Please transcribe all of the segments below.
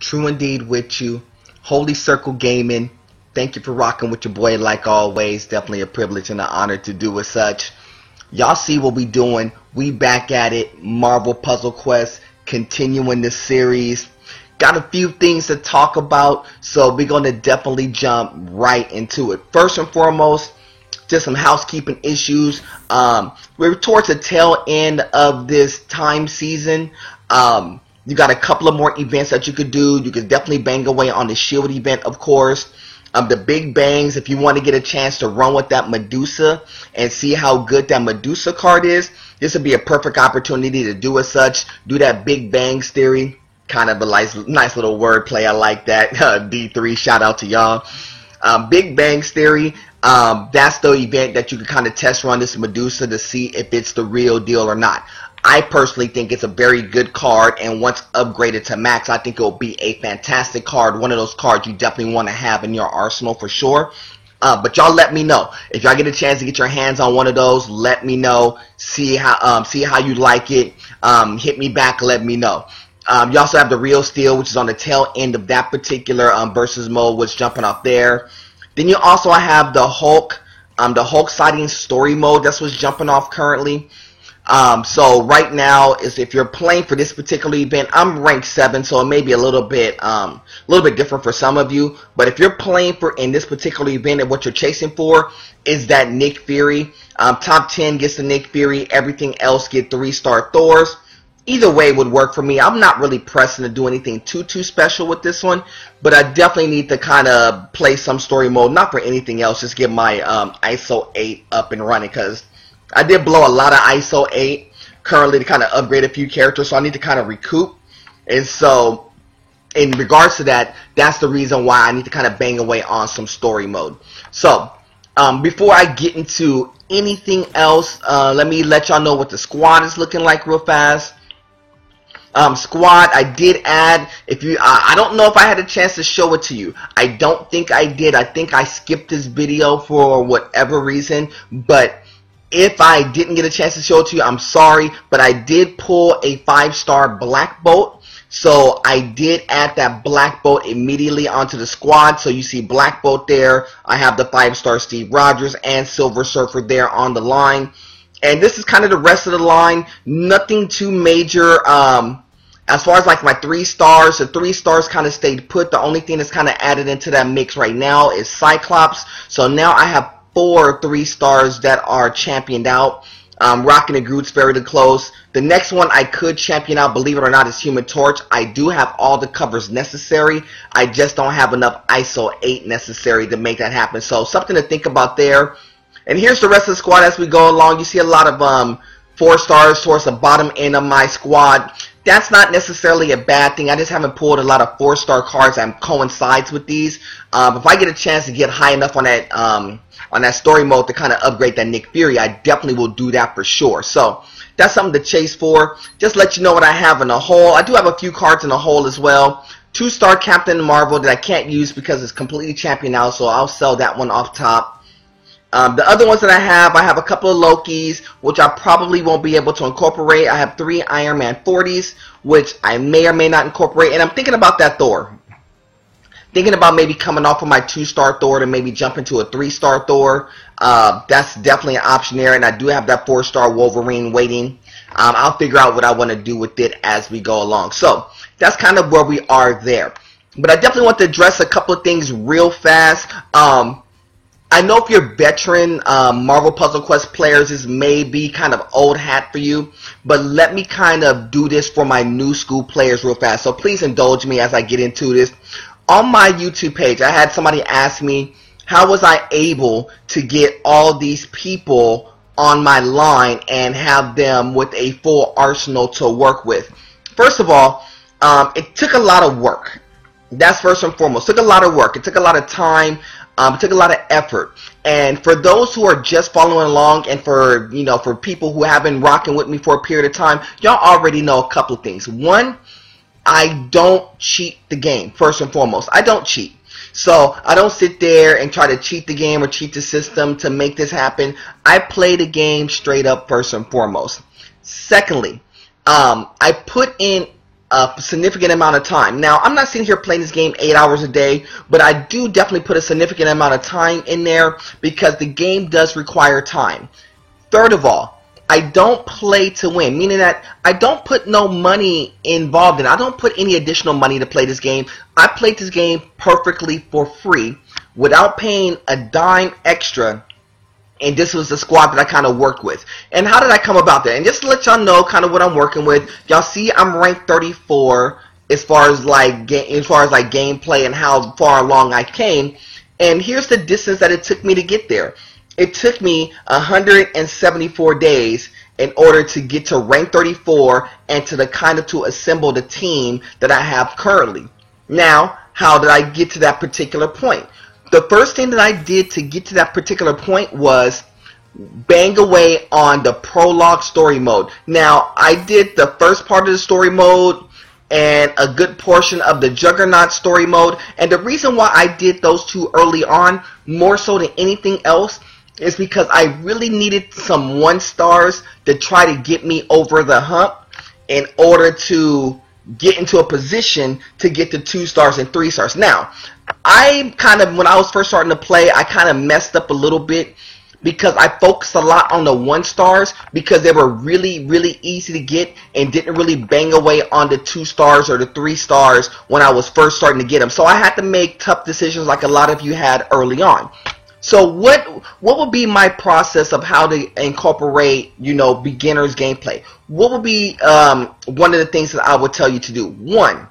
true indeed with you. Holy Circle Gaming, thank you for rocking with your boy like always. Definitely a privilege and an honor to do as such. Y'all see what we doing. We back at it. Marvel Puzzle Quest, continuing this series. Got a few things to talk about, so we're going to definitely jump right into it. First and foremost, just some housekeeping issues. We're towards the tail end of this time season. You got a couple of more events that you could do. You could definitely bang away on the Shield event, of course. The Big Bangs, if you want to get a chance to run with that Medusa and see how good that Medusa card is, this would be a perfect opportunity to do as such. Do that Big Bangs theory. Kind of a nice little wordplay. I like that. D3, shout out to y'all. Big Bangs theory. That's the event that you can kind of test run this Medusa to see if it's the real deal or not. I personally think it's a very good card, and once upgraded to max, I think it will be a fantastic card. One of those cards you definitely want to have in your arsenal for sure. But y'all let me know. If y'all get a chance to get your hands on one of those, let me know. See how you like it. Hit me back, let me know. You also have the Real Steel, which is on the tail end of that particular versus mode, which is jumping off there. Then you also have the Hulk sighting story mode. That's what's jumping off currently. So right now, if you're playing for this particular event, I'm ranked 7, so it may be a little bit different for some of you. But if you're playing in this particular event, and what you're chasing for is that Nick Fury, top 10 gets the Nick Fury, everything else get 3-star Thors. Either way would work for me. I'm not really pressing to do anything too special with this one, but I definitely need to kind of play some story mode, not for anything else, just get my ISO 8 up and running, because I did blow a lot of ISO 8 currently to kind of upgrade a few characters, so I need to kind of recoup. And so, in regards to that, that's the reason why I need to kind of bang away on some story mode. So, before I get into anything else, let me let y'all know what the squad is looking like real fast. Squad, I did add, I don't know if I had a chance to show it to you. I don't think I did. I think I skipped this video for whatever reason, but if I didn't get a chance to show it to you, I'm sorry, but I did pull a 5-star Black Bolt. So I did add that Black Bolt immediately onto the squad. So you see Black Bolt there. I have the 5-star Steve Rogers and Silver Surfer there on the line. And this is kind of the rest of the line. Nothing too major. As far as like my 3 stars, the 3 stars kind of stayed put. The only thing that's kind of added into that mix right now is Cyclops. So now I have 4 3 stars that are championed out. Rocket and Groot's very close. The next one I could champion out, believe it or not, is Human Torch. I do have all the covers necessary. I just don't have enough ISO 8 necessary to make that happen. So something to think about there. And here's the rest of the squad as we go along. You see a lot of 4 stars towards the bottom end of my squad. That's not necessarily a bad thing. I just haven't pulled a lot of 4-star cards that coincides with these. If I get a chance to get high enough on that story mode to kind of upgrade that Nick Fury, I definitely will do that for sure. So that's something to chase for. Just let you know what I have in the hole. I do have a few cards in the hole as well. 2-star Captain Marvel that I can't use because it's completely championed out, so I'll sell that one off top. The other ones that I have a couple of Lokis, which I probably won't be able to incorporate. I have 3 Iron Man 40s, which I may or may not incorporate. And I'm thinking about that Thor. Thinking about maybe coming off of my 2-star Thor to maybe jump into a 3-star Thor. That's definitely an option there. And I do have that 4-star Wolverine waiting. I'll figure out what I want to do with it as we go along. So that's kind of where we are there. But I definitely want to address a couple of things real fast. I know if you're veteran Marvel Puzzle Quest players, this may be kind of old hat for you, but let me kind of do this for my new school players real fast. So please indulge me as I get into this. On my YouTube page, I had somebody ask me, how was I able to get all these people on my line and have them with a full arsenal to work with? First of all, it took a lot of work. That's first and foremost. It took a lot of work. It took a lot of time. It took a lot of effort. And for those who are just following along, and for people who have been rocking with me for a period of time, y'all already know a couple of things. One, I don't cheat the game, first and foremost. I don't cheat. So I don't sit there and try to cheat the game or cheat the system to make this happen. I play the game straight up first and foremost. Secondly, I put in a significant amount of time. Now, I'm not sitting here playing this game 8 hours a day, but I do definitely put a significant amount of time in there because the game does require time. Third of all, I don't play to win, meaning that I don't put no money involved in it. I don't put any additional money to play this game. I played this game perfectly for free without paying a dime extra. And this was the squad that I kind of worked with. And how did I come about that? And just to let y'all know kind of what I'm working with, y'all see I'm ranked 34 as far as like gameplay and how far along I came. And here's the distance that it took me to get there. It took me 174 days in order to get to rank 34 and to assemble the team that I have currently. Now, how did I get to that particular point? The first thing that I did to get to that particular point was bang away on the prologue story mode. Now, I did the first part of the story mode and a good portion of the Juggernaut story mode. And the reason why I did those two early on, more so than anything else, is because I really needed some 1-stars to try to get me over the hump in order to get into a position to get to 2-stars and 3-stars. Now, when I was first starting to play, I kind of messed up a little bit because I focused a lot on the 1-stars because they were really, really easy to get and didn't really bang away on the 2-stars or the 3-stars when I was first starting to get them. So I had to make tough decisions like a lot of you had early on. So what would be my process of how to incorporate, beginner's gameplay? What would be one of the things that I would tell you to do? One,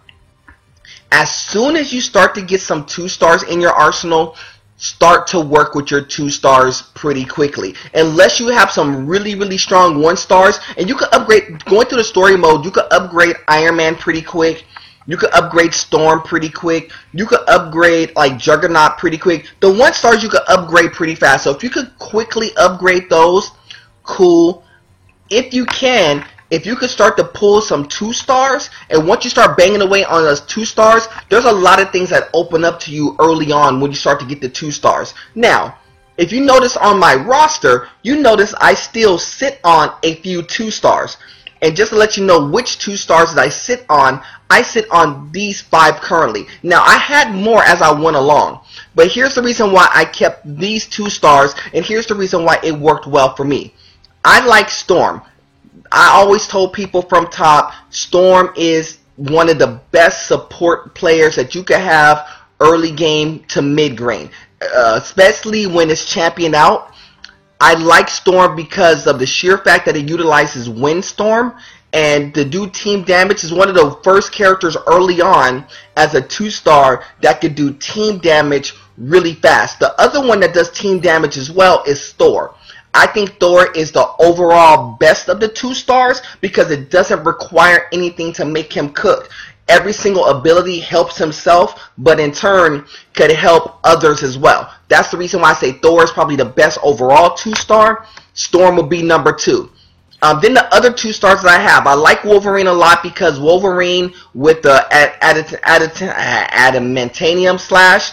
as soon as you start to get some 2-stars in your arsenal, start to work with your 2-stars pretty quickly. Unless you have some really, really strong 1-stars, and you could upgrade, going through the story mode, you could upgrade Iron Man pretty quick. You could upgrade Storm pretty quick. You could upgrade like Juggernaut pretty quick. The 1-stars you could upgrade pretty fast. So if you could quickly upgrade those, cool. If you could start to pull some 2-stars, and once you start banging away on those 2-stars, there's a lot of things that open up to you early on when you start to get the 2-stars. Now, if you notice on my roster, you notice I still sit on a few 2-stars. And just to let you know which 2-stars that I sit on these 5 currently. Now, I had more as I went along. But here's the reason why I kept these 2-stars, and here's the reason why it worked well for me. I like Storm. I always told people from top, Storm is one of the best support players that you could have early game to mid-game. Especially when it's championed out. I like Storm because of the sheer fact that it utilizes Windstorm, and to do team damage is one of the first characters early on as a 2-star that could do team damage really fast. The other one that does team damage as well is Thor. I think Thor is the overall best of the 2-stars because it doesn't require anything to make him cook. Every single ability helps himself, but in turn could help others as well. That's the reason why I say Thor is probably the best overall 2-star. Storm will be number 2. Then the other 2-stars that I have, I like Wolverine a lot because Wolverine with the Adamantium Slash,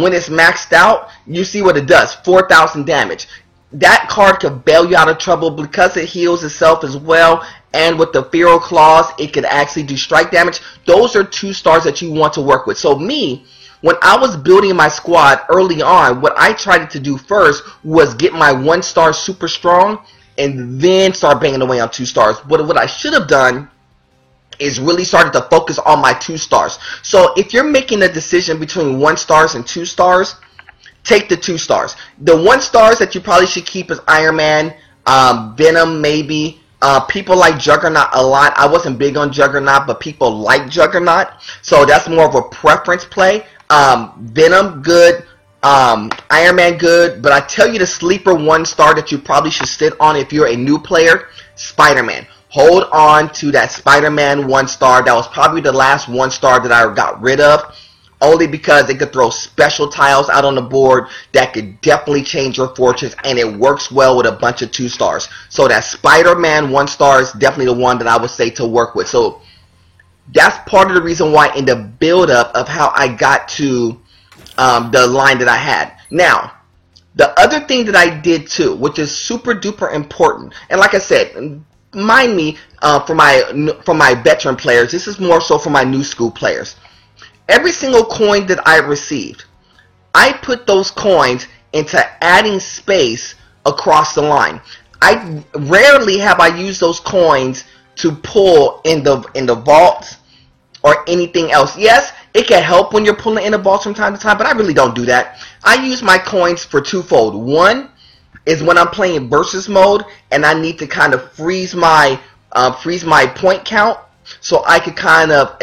when it's maxed out, you see what it does, 4,000 damage. That card could bail you out of trouble because it heals itself as well. And with the Feral Claws, it could actually do strike damage. Those are 2-stars that you want to work with. So me, when I was building my squad early on, what I tried to do first was get my 1-star super strong and then start banging away on 2-stars. What I should have done is really started to focus on my 2-stars. So if you're making a decision between 1-stars and 2-stars, take the 2-stars. The 1-stars that you probably should keep is Iron Man, Venom maybe. People like Juggernaut a lot. I wasn't big on Juggernaut, but people like Juggernaut. So that's more of a preference play. Venom, good. Iron Man, good. But I tell you the sleeper 1-star that you probably should sit on if you're a new player, Spider-Man. Hold on to that Spider-Man 1-star. That was probably the last 1-star that I got rid of. Only because it could throw special tiles out on the board that could definitely change your fortunes, and it works well with a bunch of 2-stars. So that Spider-Man 1-star is definitely the one that I would say to work with. So that's part of the reason why in the build-up of how I got to the line that I had. Now, the other thing that I did too, which is super duper important, and like I said, mind me, for my veteran players, this is more so for my new school players. Every single coin that I received, I put those coins into adding space across the line. I rarely have I used those coins to pull in the vaults or anything else. Yes, it can help when you're pulling in the vaults from time to time, but I really don't do that. I use my coins for twofold. One is when I'm playing versus mode and I need to kind of freeze my point count so I could kind of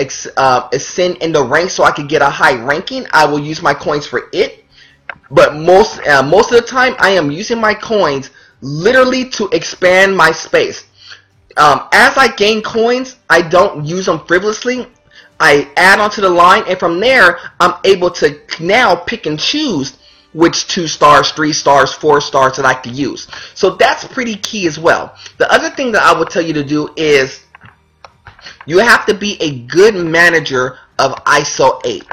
ascend in the rank so I could get a high ranking. I will use my coins for it. But most of the time, I am using my coins literally to expand my space. As I gain coins, I don't use them frivolously. I add onto the line, and from there, I'm able to now pick and choose which 2 stars, 3 stars, 4 stars that I could use. So that's pretty key as well. The other thing that I would tell you to do is you have to be a good manager of ISO 8.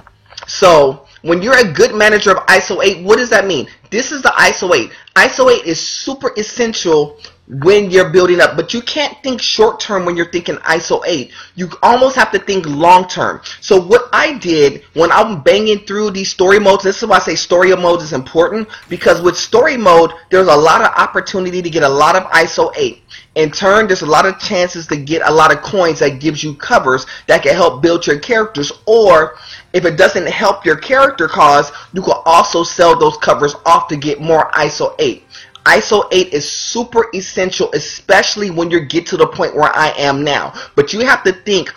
So when you're a good manager of ISO 8, what does that mean? This is the ISO 8. ISO 8 is super essential when you're building up, but you can't think short term when you're thinking ISO 8. You almost have to think long term. So what I did when I'm banging through these story modes, this is why I say story mode is important, because with story mode, there's a lot of opportunity to get a lot of ISO 8. In turn, there's a lot of chances to get a lot of coins that gives you covers that can help build your characters, or if it doesn't help your character cause, you can also sell those covers off to get more ISO 8. ISO 8 is super essential, especially when you get to the point where I am now. But you have to think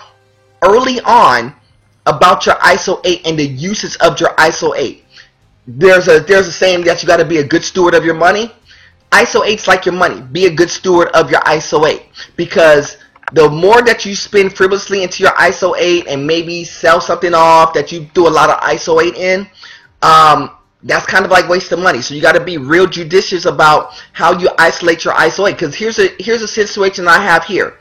early on about your ISO 8 and the usage of your ISO 8. There's a saying that you got to be a good steward of your money. ISO 8's like your money. Be a good steward of your ISO 8, because the more that you spend frivolously into your ISO 8 and maybe sell something off that you do a lot of ISO 8 in, that's kind of like wasting money. So you got to be real judicious about how you isolate your ISO 8. Because here's a situation I have here.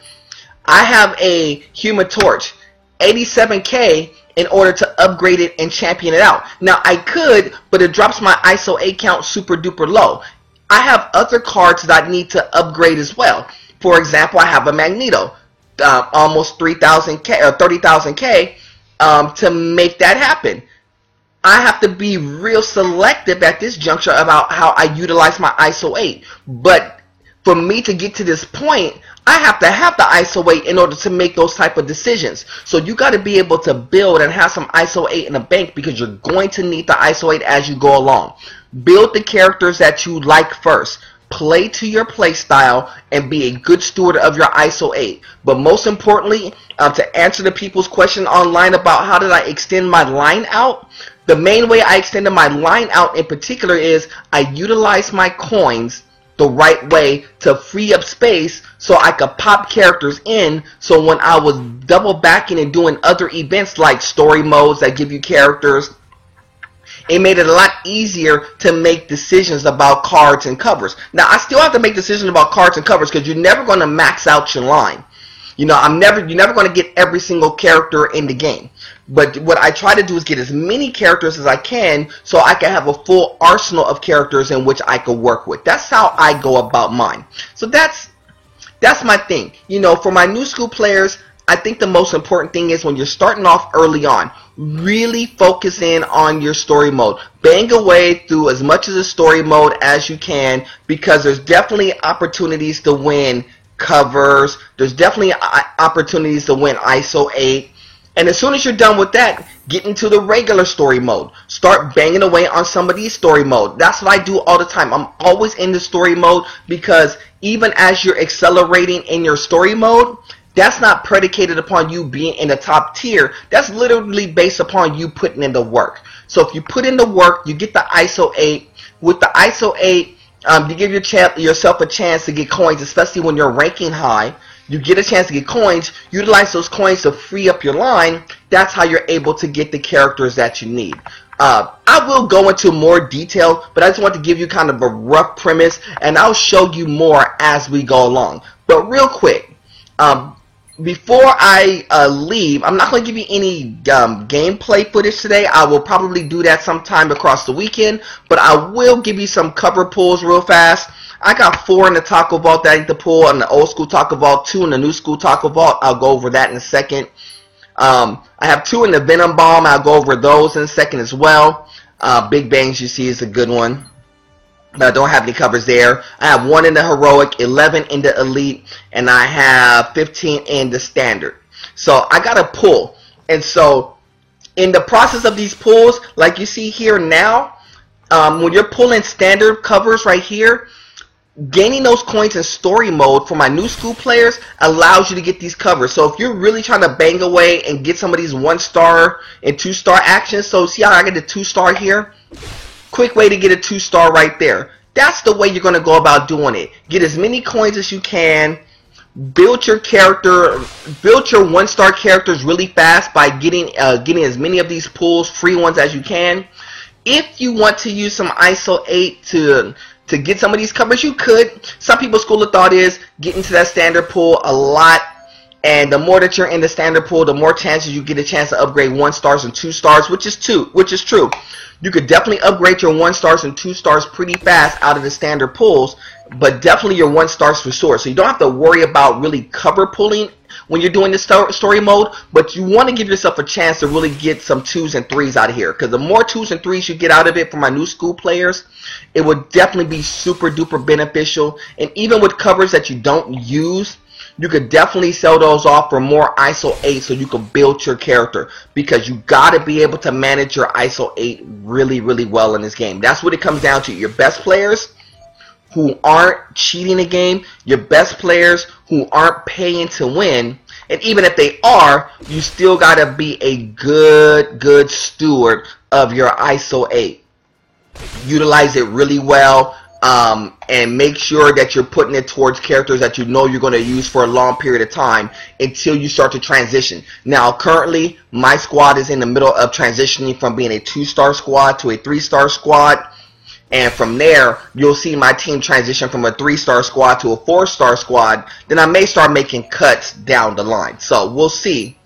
I have a Human Torch, 87k, in order to upgrade it and champion it out. Now I could, but it drops my ISO 8 count super duper low. I have other cards that I need to upgrade as well. For example, I have a Magneto, almost 3,000k or 30,000k, to make that happen. I have to be real selective at this juncture about how I utilize my ISO 8. But for me to get to this point, I have to have the ISO 8 in order to make those type of decisions. So you got to be able to build and have some ISO 8 in the bank, because you're going to need the ISO 8 as you go along. Build the characters that you like first. Play to your play style and be a good steward of your ISO 8. But most importantly, to answer the people's question online about how did I extend my line out, the main way I extended my line out in particular is I utilized my coins the right way to free up space so I could pop characters in. So when I was double backing and doing other events like story modes that give you characters, it made it a lot easier to make decisions about cards and covers. Now, I still have to make decisions about cards and covers, because you're never going to max out your line. You know, you're never going to get every single character in the game. But what I try to do is get as many characters as I can so I can have a full arsenal of characters in which I can work with. That's how I go about mine. So that's my thing. You know, for my new school players, I think the most important thing is when you're starting off early on, really focus in on your story mode. Bang away through as much of the story mode as you can, because there's definitely opportunities to win covers. There's definitely opportunities to win ISO 8. And as soon as you're done with that, get into the regular story mode. Start banging away on some of these story mode. That's what I do all the time. I'm always in the story mode, because even as you're accelerating in your story mode, that's not predicated upon you being in the top tier. That's literally based upon you putting in the work. So if you put in the work, you get the ISO 8. With the ISO 8, you give yourself a chance to get coins, especially when you're ranking high. You get a chance to get coins, utilize those coins to free up your line. That's how you're able to get the characters that you need. I will go into more detail, but I just want to give you kind of a rough premise, and I'll show you more as we go along. But real quick, before I leave, I'm not going to give you any gameplay footage today. I will probably do that sometime across the weekend, but I will give you some cover pulls real fast. I got 4 in the Taco Vault that I need to pull in the old school Taco Vault, 2 in the new school Taco Vault. I'll go over that in a second. I have 2 in the Venom Bomb. I'll go over those in a second as well. Big Bangs, you see, is a good one. But I don't have any covers there. I have 1 in the Heroic, 11 in the Elite, and I have 15 in the Standard. So I got to pull. And so in the process of these pulls, like you see here now, when you're pulling Standard covers right here, gaining those coins in story mode for my new school players allows you to get these covers. So if you're really trying to bang away and get some of these 1-star and 2-star actions, so see how I get the 2-star here? Quick way to get a 2-star right there. That's the way you're going to go about doing it. Get as many coins as you can. Build your character, build your 1-star characters really fast by getting as many of these pulls, free ones, as you can. If you want to use some ISO 8 to get some of these covers, you could. Some people's school of thought is get into that standard pool a lot, and the more that you're in the standard pool, the more chances you get a chance to upgrade 1-stars and 2-stars, which is true. You could definitely upgrade your 1-stars and 2-stars pretty fast out of the standard pools, but definitely your 1-stars for sure. So you don't have to worry about really cover pulling when you're doing the story mode, but you want to give yourself a chance to really get some 2s and 3s out of here, because the more 2s and 3s you get out of it for my new school players, it would definitely be super duper beneficial. And even with covers that you don't use, you could definitely sell those off for more ISO 8 so you can build your character, because you got to be able to manage your ISO 8 really, really well in this game. That's what it comes down to. Your best players who aren't cheating the game, your best players who aren't paying to win, and even if they are, you still got to be a good steward of your ISO 8. Utilize it really well. And make sure that you're putting it towards characters that you know you're going to use for a long period of time until you start to transition. Now, currently, my squad is in the middle of transitioning from being a 2-star squad to a 3-star squad. And from there, you'll see my team transition from a 3-star squad to a 4-star squad. Then I may start making cuts down the line. So we'll see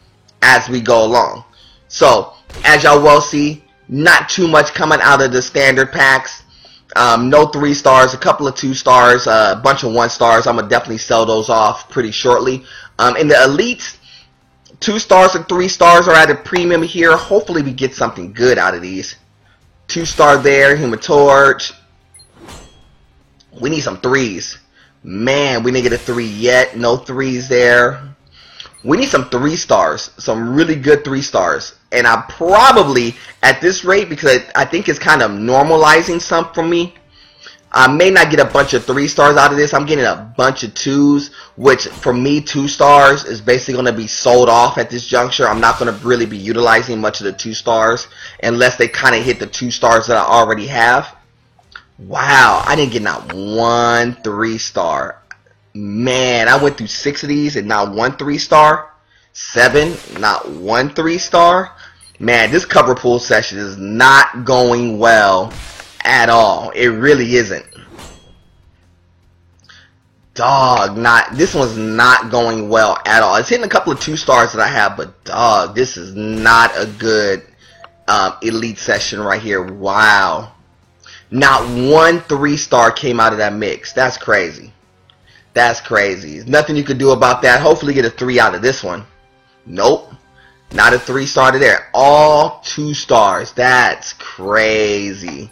as we go along. So, as y'all will see, not too much coming out of the standard packs. No 3-stars, a couple of 2-stars, a bunch of 1-stars. I'm going to definitely sell those off pretty shortly. In the elites, 2-stars and 3-stars are at a premium here. Hopefully we get something good out of these. 2-star there, Human Torch. We need some 3s. Man, we didn't get a 3 yet. No 3s there. We need some 3-stars. Some really good 3-stars. And I probably, at this rate, because I think it's kind of normalizing some for me, I may not get a bunch of 3-stars out of this. I'm getting a bunch of 2s, which for me, 2-stars is basically going to be sold off at this juncture. I'm not going to really be utilizing much of the 2-stars unless they kind of hit the 2-stars that I already have. Wow, I didn't get not one 3-star. Man, I went through 6 of these and not one 3-star. 7, not one 3-star. Man, this cover pull session is not going well at all. It really isn't. Dog, this one's not going well at all. It's hitting a couple of 2-stars that I have, but dog, this is not a good elite session right here. Wow. Not one 3-star came out of that mix. That's crazy. That's crazy. There's nothing you can do about that. Hopefully get a 3 out of this one. Nope. Not a 3-star to there. All 2-stars. That's crazy.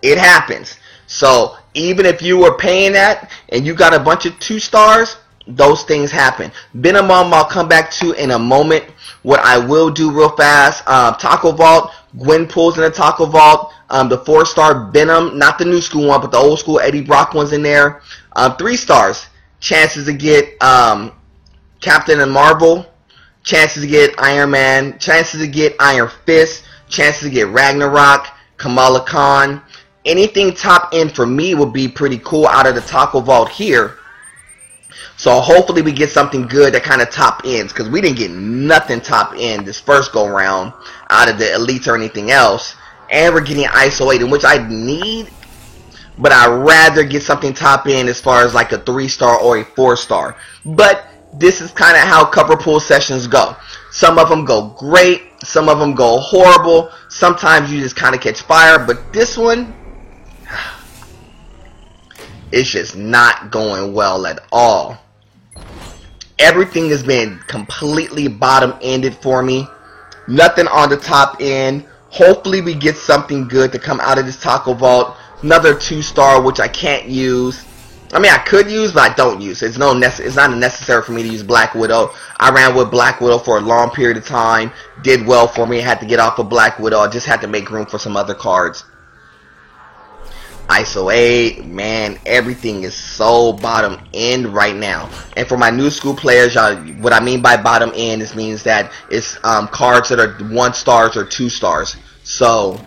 It happens. So even if you were paying that and you got a bunch of 2-stars, those things happen. Venom I'll come back to in a moment. What I will do real fast, Taco Vault, Gwen pulls in the Taco Vault, the 4-star Venom, not the new school one, but the old school Eddie Brock one's in there. 3-stars, chances to get Captain and Marvel, chances to get Iron Man, chances to get Iron Fist, chances to get Ragnarok, Kamala Khan. Anything top end for me would be pretty cool out of the Taco Vault here. So hopefully we get something good that kind of top ends, because we didn't get nothing top end this first go round out of the elites or anything else. And we're getting ISO 8, which I need, but I'd rather get something top end as far as like a 3-star or a 4-star. But this is kind of how cover pull sessions go. Some of them go great, some of them go horrible, sometimes you just kind of catch fire, but this one, it's just not going well at all. Everything has been completely bottom-ended for me. Nothing on the top end. Hopefully we get something good to come out of this Taco Vault. Another 2-star, which I can't use. I mean, I could use, but I don't use. It's not necessary for me to use Black Widow. I ran with Black Widow for a long period of time. Did well for me. I had to get off of Black Widow. I just had to make room for some other cards. ISO 8, man, everything is so bottom end right now. And for my new school players, what I mean by bottom end means that it's cards that are 1 stars or 2 stars. So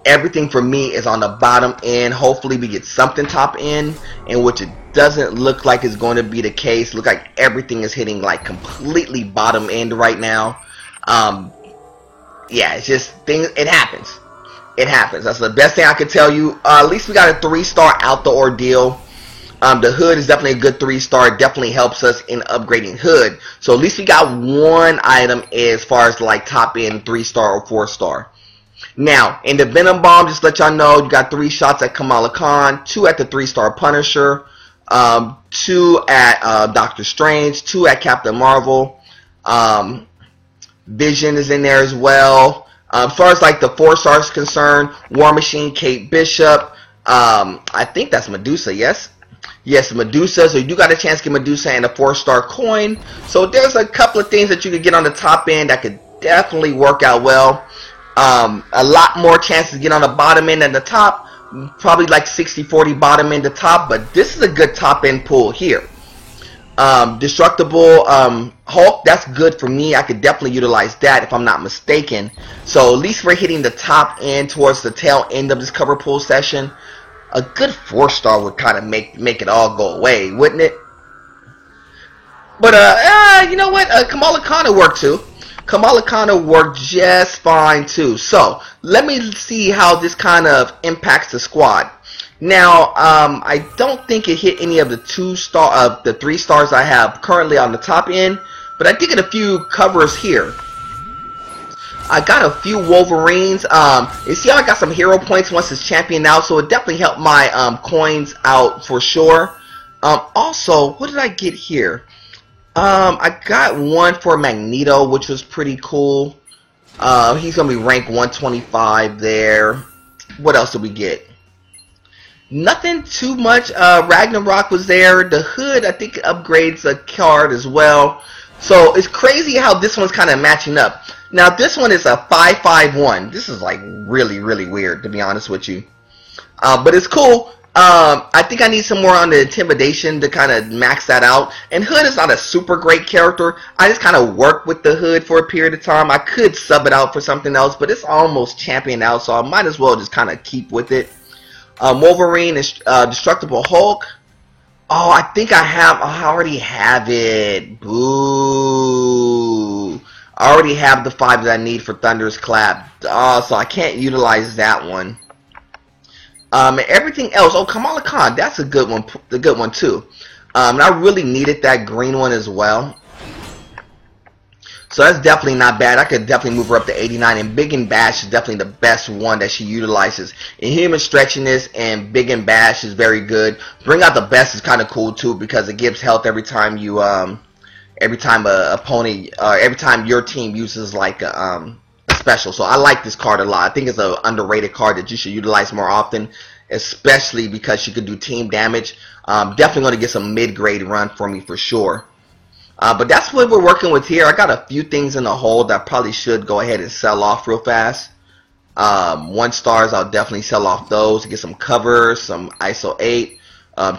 everything for me is on the bottom end. Hopefully we get something top end, in which it doesn't look like it's going to be the case. Look like everything is hitting like completely bottom end right now. Yeah, it's just things. It happens. It happens. That's the best thing I can tell you. At least we got a 3-star out the ordeal. The hood is definitely a good 3-star. It definitely helps us in upgrading hood. So at least we got one item as far as like top end 3-star or 4-star. Now, in the Venom Bomb, just let y'all know, you got 3 shots at Kamala Khan, 2 at the 3-star Punisher, 2 at Doctor Strange, 2 at Captain Marvel. Vision is in there as well. As far as like the 4 stars concerned, War Machine, Kate Bishop, I think that's Medusa, yes? Yes, Medusa, so you do got a chance to get Medusa and a 4-star coin. So there's a couple of things that you could get on the top end that could definitely work out well. A lot more chances to get on the bottom end than the top, probably like 60-40 bottom end to top, but this is a good top end pull here. Destructible Hulk, that's good for me. I could definitely utilize that if I'm not mistaken. So at least we're hitting the top end towards the tail end of this cover pull session. A good 4-star would kind of make it all go away, wouldn't it? But you know what? Kamala Khan worked too. Kamala Khan worked just fine too. So let me see how this kind of impacts the squad. Now, I don't think it hit any of the 3 stars I have currently on the top end, but I did get a few covers here. I got a few Wolverines. You see how I got some hero points once it's champion out, so it definitely helped my coins out for sure. Also, what did I get here? I got one for Magneto, which was pretty cool. He's gonna be rank 125 there. What else did we get? Nothing too much. Ragnarok was there. The hood, I think, upgrades a card as well. So it's crazy how this one's kind of matching up. Now this one is a 551. This is like really, really weird, to be honest with you. But it's cool. I think I need some more on the intimidation to kind of max that out. And Hood is not a super great character. I just kind of work with the Hood for a period of time. I could sub it out for something else, but it's almost champion out, so I might as well just kind of keep with it. Wolverine is Destructible Hulk. Oh, I think I already have it. Boo. I already have the 5 that I need for Thunderous Clap. So I can't utilize that one. Everything else. Oh, Kamala Khan. That's a good one. The good one too. And I really needed that green one as well. So that's definitely not bad. I could definitely move her up to 89. And Big and Bash is definitely the best one that she utilizes. Inhuman Stretchiness and Big and Bash is very good. Bring Out the Best is kind of cool too, because it gives health every time you every time every time your team uses like a special. So I like this card a lot. I think it's an underrated card that you should utilize more often, especially because she could do team damage. Definitely going to get some mid-grade run for me for sure. But that's what we're working with here. I got a few things in the hole that I probably should go ahead and sell off real fast. 1 stars, I'll definitely sell off those to get some covers, some ISO 8.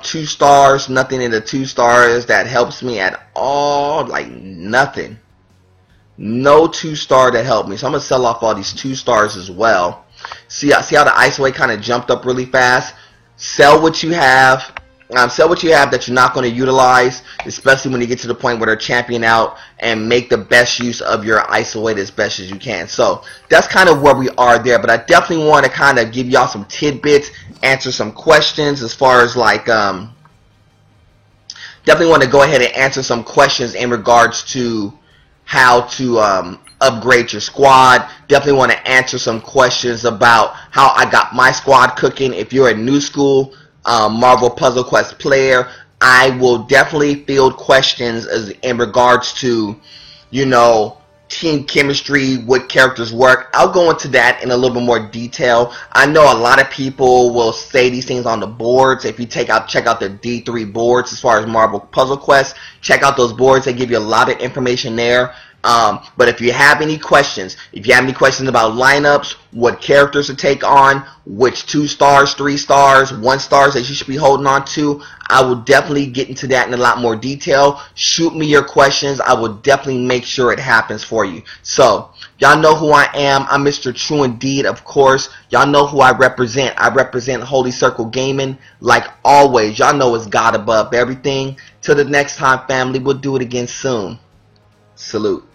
2 stars, nothing in the 2 stars that helps me at all, like nothing. No 2-star that helped me, so I'm gonna sell off all these 2 stars as well. See how the ISO 8 kind of jumped up really fast. Sell what you have. Sell what you have that you're not going to utilize, especially when you get to the point where they're champion out, and make the best use of your ISO 8 as best as you can. So that's kind of where we are there, but I definitely want to kind of give y'all some tidbits, answer some questions as far as like definitely want to go ahead and answer some questions in regards to how to upgrade your squad. Definitely want to answer some questions about how I got my squad cooking. If you're a new school Marvel Puzzle Quest player, I will definitely field questions in regards to, you know, team chemistry, what characters work. I'll go into that in a little bit more detail. I know a lot of people will say these things on the boards. If you check out the D3 boards as far as Marvel Puzzle Quest, check out those boards. They give you a lot of information there. But if you have any questions, about lineups, what characters to take on, which 2 stars, 3 stars, 1 stars that you should be holding on to, I will definitely get into that in a lot more detail. Shoot me your questions. I will definitely make sure it happens for you. So, y'all know who I am. I'm Mr. True Indeed, of course. Y'all know who I represent. I represent Holy Circle Gaming. Like always, y'all know it's God above everything. Till the next time, family, we'll do it again soon. Salute.